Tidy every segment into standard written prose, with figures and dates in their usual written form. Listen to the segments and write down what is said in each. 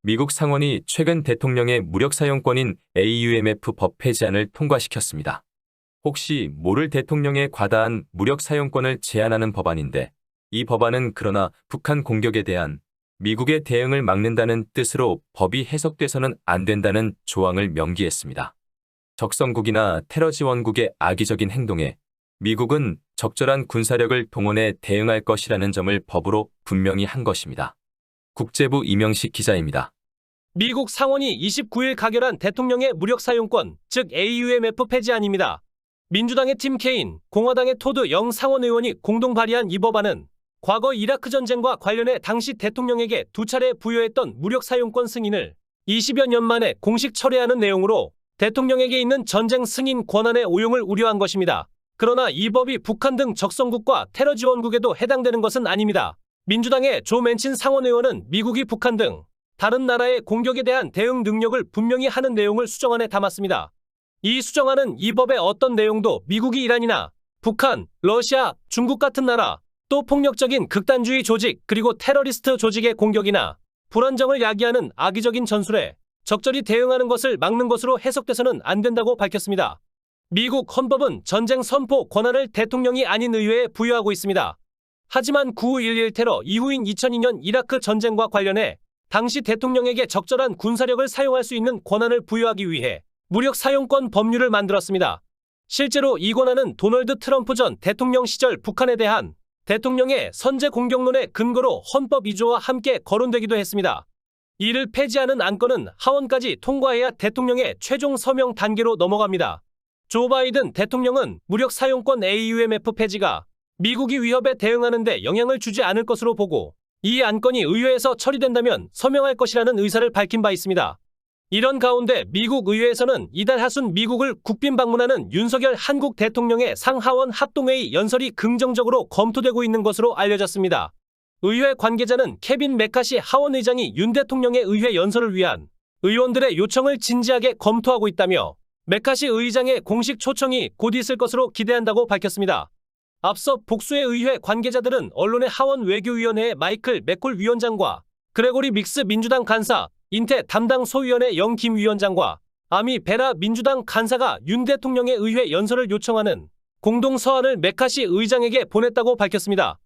미국 상원이 최근 대통령의 무력 사용권인 AUMF 법 폐지안을 통과시켰습니다. 혹시 모를 대통령의 과다한 무력 사용권을 제한하는 법안인데, 이 법안은 그러나 북한 공격에 대한 미국의 대응을 막는다는 뜻으로 법이 해석돼서는 안 된다는 조항을 명기했습니다. 적성국이나 테러 지원국의 악의적인 행동에 미국은 적절한 군사력을 동원해 대응할 것이라는 점을 법으로 분명히 한 것입니다. 국제부 이명식 기자입니다. 미국 상원이 29일 가결한 대통령의 무력 사용권, 즉 AUMF 폐지안입니다. 민주당의 팀 케인, 공화당의 토드 영 상원 의원이 공동 발의한 이 법안은 과거 이라크 전쟁과 관련해 당시 대통령에게 2차례 부여했던 무력 사용권 승인을 20여 년 만에 공식 철회하는 내용으로 대통령에게 있는 전쟁 승인 권한의 오용을 우려한 것입니다. 그러나 이 법이 북한 등 적성국과 테러 지원국에도 해당되는 것은 아닙니다. 민주당의 조 맨친 상원 의원은 미국이 북한 등 다른 나라의 공격에 대한 대응 능력을 분명히 하는 내용을 수정안에 담았습니다. 이 수정안은 이 법의 어떤 내용도 미국이 이란이나 북한, 러시아, 중국 같은 나라, 또 폭력적인 극단주의 조직 그리고 테러리스트 조직의 공격이나 불안정을 야기하는 악의적인 전술에 적절히 대응하는 것을 막는 것으로 해석돼서는 안 된다고 밝혔습니다. 미국 헌법은 전쟁 선포 권한을 대통령이 아닌 의회에 부여하고 있습니다. 하지만 9.11 테러 이후인 2002년 이라크 전쟁과 관련해 당시 대통령에게 적절한 군사력을 사용할 수 있는 권한을 부여하기 위해 무력 사용권 법률을 만들었습니다. 실제로 이 권한은 도널드 트럼프 전 대통령 시절 북한에 대한 대통령의 선제 공격론의 근거로 헌법 2조와 함께 거론되기도 했습니다. 이를 폐지하는 안건은 하원까지 통과해야 대통령의 최종 서명 단계로 넘어갑니다. 조 바이든 대통령은 무력 사용권 AUMF 폐지가 미국이 위협에 대응하는 데 영향을 주지 않을 것으로 보고 이 안건이 의회에서 처리된다면 서명할 것이라는 의사를 밝힌 바 있습니다. 이런 가운데 미국 의회에서는 이달 하순 미국을 국빈 방문하는 윤석열 한국 대통령의 상하원 합동회의 연설이 긍정적으로 검토되고 있는 것으로 알려졌습니다. 의회 관계자는 케빈 메카시 하원 의장이 윤 대통령의 의회 연설을 위한 의원들의 요청을 진지하게 검토하고 있다며 메카시 의장의 공식 초청이 곧 있을 것으로 기대한다고 밝혔습니다. 앞서 복수의 의회 관계자들은 언론의 하원 외교위원회의 마이클 맥콜 위원장과 그레고리 믹스 민주당 간사, 인태 담당 소위원회 영 김 위원장과 아미 베라 민주당 간사가 윤 대통령의 의회 연설을 요청하는 공동 서한을 메카시 의장에게 보냈다고 밝혔습니다.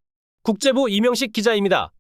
국제부 이명식 기자입니다.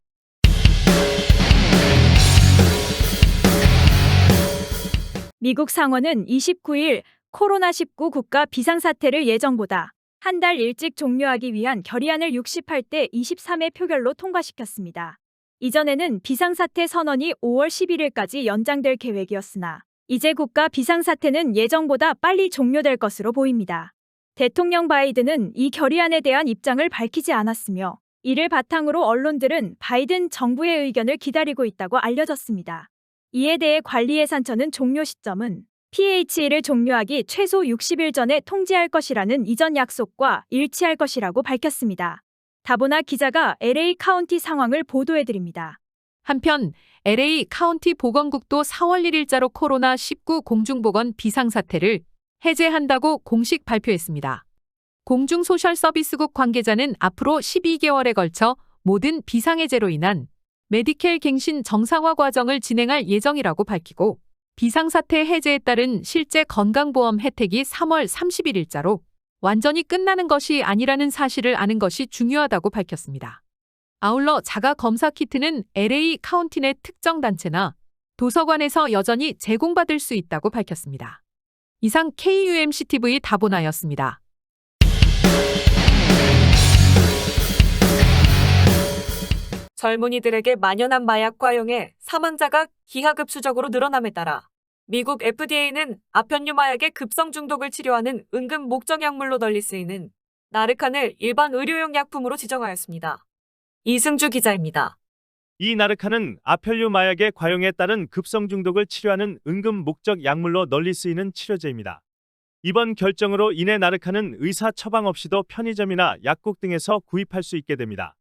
미국 상원은 29일 코로나19 국가 비상사태를 예정보다 한 달 일찍 종료하기 위한 결의안을 68대 23의 표결로 통과시켰습니다. 이전에는 비상사태 선언이 5월 11일까지 연장될 계획이었으나 이제 국가 비상사태는 예정보다 빨리 종료될 것으로 보입니다. 대통령 바이든은 이 결의안에 대한 입장을 밝히지 않았으며 이를 바탕으로 언론들은 바이든 정부의 의견을 기다리고 있다고 알려졌습니다. 이에 대해 관리예산처는 종료 시점은 PH를 종료하기 최소 60일 전에 통지할 것이라는 이전 약속과 일치할 것이라고 밝혔습니다. 다보나 기자가 LA 카운티 상황을 보도해드립니다. 한편 LA 카운티 보건국도 4월 1일자로 코로나19 공중보건 비상사태를 해제한다고 공식 발표했습니다. 공중소셜서비스국 관계자는 앞으로 12개월에 걸쳐 모든 비상해제로 인한 메디켈 갱신 정상화 과정을 진행할 예정이라고 밝히고 비상사태 해제에 따른 실제 건강보험 혜택이 3월 31일자로 완전히 끝나는 것이 아니라는 사실을 아는 것이 중요하다고 밝혔습니다. 아울러 자가검사 키트는 LA 카운티 내 특정 단체나 도서관에서 여전히 제공받을 수 있다고 밝혔습니다. 이상 KUMCTV 다보나였습니다. 젊은이들에게 만연한 마약 과용에 사망자가 기하급수적으로 늘어남에 따라 미국 FDA는 아편류 마약의 급성 중독을 치료하는 응급 목적 약물로 널리 쓰이는 나르칸을 일반 의료용 약품으로 지정하였습니다. 이승주 기자입니다. 이 나르칸은 아편류 마약의 과용에 따른 급성 중독을 치료하는 응급 목적 약물로 널리 쓰이는 치료제입니다. 이번 결정으로 인해 나르칸은 의사 처방 없이도 편의점이나 약국 등에서 구입할 수 있게 됩니다.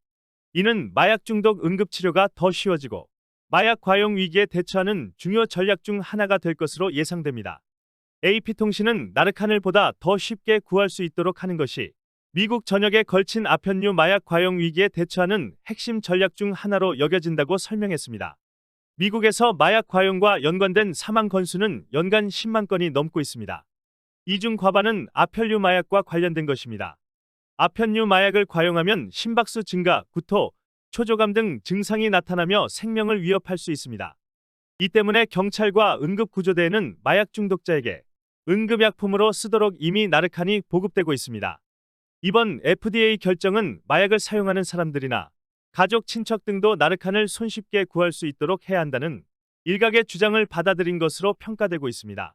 이는 마약 중독 응급치료가 더 쉬워지고 마약 과용 위기에 대처하는 중요 전략 중 하나가 될 것으로 예상됩니다. AP통신은 나르칸을 보다 더 쉽게 구할 수 있도록 하는 것이 미국 전역에 걸친 아편류 마약 과용 위기에 대처하는 핵심 전략 중 하나로 여겨진다고 설명했습니다. 미국에서 마약 과용과 연관된 사망 건수는 연간 10만 건이 넘고 있습니다. 이 중 과반은 아편류 마약과 관련된 것입니다. 아편류 마약을 과용하면 심박수 증가, 구토, 초조감 등 증상이 나타나며 생명을 위협할 수 있습니다. 이 때문에 경찰과 응급구조대에는 마약 중독자에게 응급약품으로 쓰도록 이미 나르칸이 보급되고 있습니다. 이번 FDA 결정은 마약을 사용하는 사람들이나 가족, 친척 등도 나르칸을 손쉽게 구할 수 있도록 해야 한다는 일각의 주장을 받아들인 것으로 평가되고 있습니다.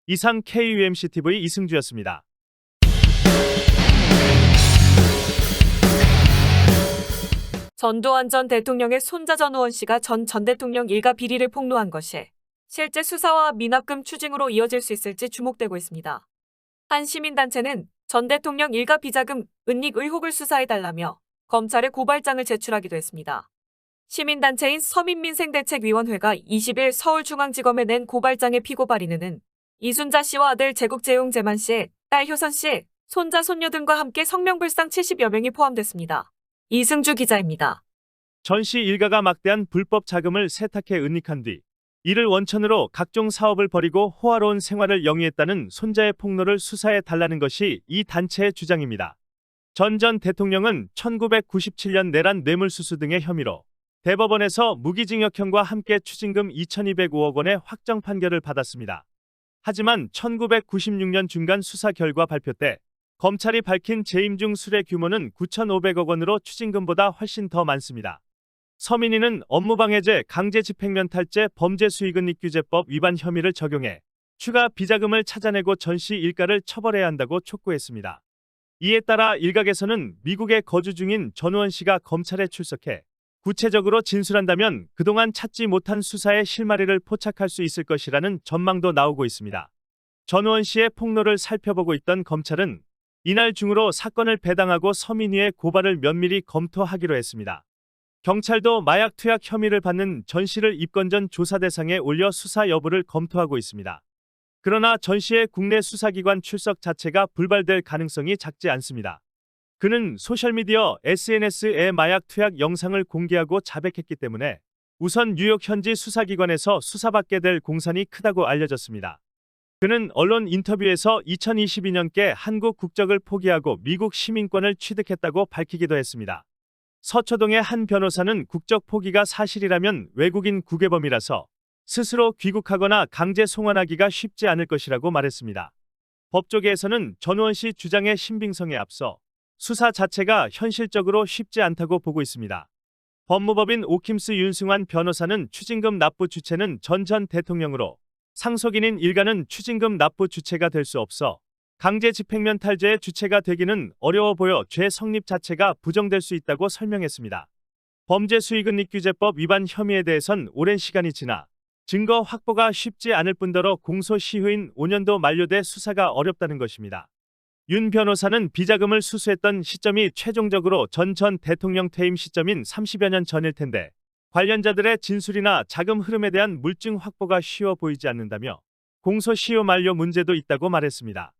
이상 KUMCTV 이승주였습니다. 전두환 전 대통령의 손자 전우원 씨가 전 대통령 일가 비리를 폭로한 것이 실제 수사와 미납금 추징으로 이어질 수 있을지 주목되고 있습니다. 한 시민단체는 전 대통령 일가 비자금 은닉 의혹을 수사해달라며 검찰에 고발장을 제출하기도 했습니다. 시민단체인 서민민생대책위원회가 20일 서울중앙지검에 낸 고발장의 피고 발의는 이순자 씨와 아들 제국재용 재만 씨, 딸 효선 씨, 손자 손녀 등과 함께 성명불상 70여 명이 포함됐습니다. 이승주 기자입니다. 전 씨 일가가 막대한 불법 자금을 세탁해 은닉한 뒤 이를 원천으로 각종 사업을 벌이고 호화로운 생활을 영위했다는 손자의 폭로를 수사해 달라는 것이 이 단체의 주장입니다. 전 대통령은 1997년 내란 뇌물수수 등의 혐의로 대법원에서 무기징역형과 함께 추징금 2,205억 원의 확정 판결을 받았습니다. 하지만 1996년 중간 수사 결과 발표 때 검찰이 밝힌 재임 중 수뢰 규모는 9,500억 원으로 추징금보다 훨씬 더 많습니다. 서민위는 업무방해죄, 강제집행면탈죄, 범죄수익은닉규제법 위반 혐의를 적용해 추가 비자금을 찾아내고 전 씨 일가를 처벌해야 한다고 촉구했습니다. 이에 따라 일각에서는 미국에 거주 중인 전우원 씨가 검찰에 출석해 구체적으로 진술한다면 그동안 찾지 못한 수사의 실마리를 포착할 수 있을 것이라는 전망도 나오고 있습니다. 전우원 씨의 폭로를 살펴보고 있던 검찰은 이날 중으로 사건을 배당하고 서민위의 고발을 면밀히 검토하기로 했습니다. 경찰도 마약 투약 혐의를 받는 전 씨를 입건 전 조사 대상에 올려 수사 여부를 검토하고 있습니다. 그러나 전 씨의 국내 수사기관 출석 자체가 불발될 가능성이 작지 않습니다. 그는 소셜미디어 SNS에 마약 투약 영상을 공개하고 자백했기 때문에 우선 뉴욕 현지 수사기관에서 수사받게 될 공산이 크다고 알려졌습니다. 그는 언론 인터뷰에서 2022년께 한국 국적을 포기하고 미국 시민권을 취득했다고 밝히기도 했습니다. 서초동의 한 변호사는 국적 포기가 사실이라면 외국인 국외범이라서 스스로 귀국하거나 강제 송환하기가 쉽지 않을 것이라고 말했습니다. 법조계에서는 전우원 씨 주장의 신빙성에 앞서 수사 자체가 현실적으로 쉽지 않다고 보고 있습니다. 법무법인 오킴스 윤승환 변호사는 추징금 납부 주체는 전 대통령으로 상속인인 일가는 추징금 납부 주체가 될 수 없어 강제집행면탈죄의 주체가 되기는 어려워 보여 죄 성립 자체가 부정될 수 있다고 설명했습니다. 범죄수익은닉규제법 위반 혐의에 대해선 오랜 시간이 지나 증거 확보가 쉽지 않을 뿐더러 공소시효인 5년도 만료돼 수사가 어렵다는 것입니다. 윤 변호사는 비자금을 수수했던 시점이 최종적으로 전 대통령 퇴임 시점인 30여 년 전일 텐데 관련자들의 진술이나 자금 흐름에 대한 물증 확보가 쉬워 보이지 않는다며 공소시효 만료 문제도 있다고 말했습니다.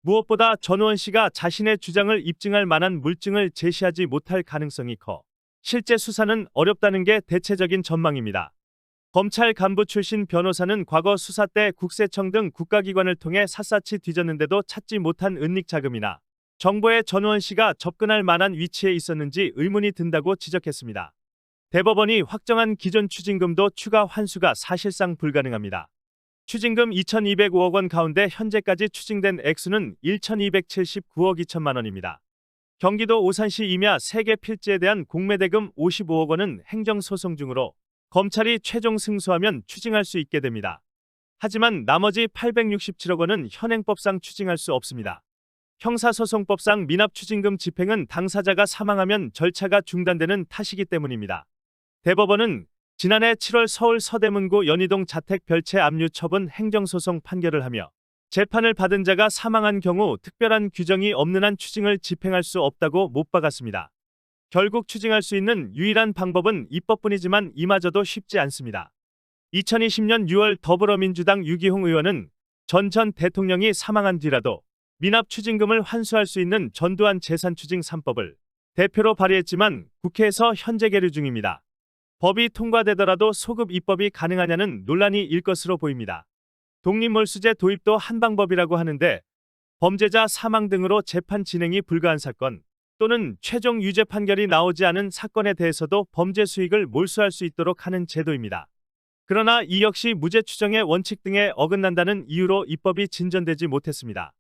무엇보다 전우원 씨가 자신의 주장을 입증할 만한 물증을 제시하지 못할 가능성이 커 실제 수사는 어렵다는 게 대체적인 전망입니다. 검찰 간부 출신 변호사는 과거 수사 때 국세청 등 국가기관을 통해 샅샅이 뒤졌는데도 찾지 못한 은닉 자금이나 정보에 전우원 씨가 접근할 만한 위치에 있었는지 의문이 든다고 지적했습니다. 대법원이 확정한 기존 추징금도 추가 환수가 사실상 불가능합니다. 추징금 2,205억 원 가운데 현재까지 추징된 액수는 1,279억 2천만 원입니다. 경기도 오산시 임야 3개 필지에 대한 공매대금 55억 원은 행정소송 중으로 검찰이 최종 승소하면 추징할 수 있게 됩니다. 하지만 나머지 867억 원은 현행법상 추징할 수 없습니다. 형사소송법상 미납추징금 집행은 당사자가 사망하면 절차가 중단되는 탓이기 때문입니다. 대법원은 지난해 7월 서울 서대문구 연희동 자택 별채 압류 처분 행정소송 판결을 하며 재판을 받은 자가 사망한 경우 특별한 규정이 없는 한 추징을 집행할 수 없다고 못 박았습니다. 결국 추징할 수 있는 유일한 방법은 입법뿐이지만 이마저도 쉽지 않습니다. 2020년 6월 더불어민주당 유기홍 의원은 전 대통령이 사망한 뒤라도 미납 추징금을 환수할 수 있는 전두환 재산추징 3법을 대표로 발의했지만 국회에서 현재 계류 중입니다. 법이 통과되더라도 소급 입법이 가능하냐는 논란이 일 것으로 보입니다. 독립몰수제 도입도 한 방법이라고 하는데 범죄자 사망 등으로 재판 진행이 불가한 사건 또는 최종 유죄 판결이 나오지 않은 사건에 대해서도 범죄 수익을 몰수할 수 있도록 하는 제도입니다. 그러나 이 역시 무죄 추정의 원칙 등에 어긋난다는 이유로 입법이 진전되지 못했습니다.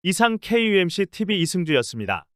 이상 KUMC TV 이승주였습니다.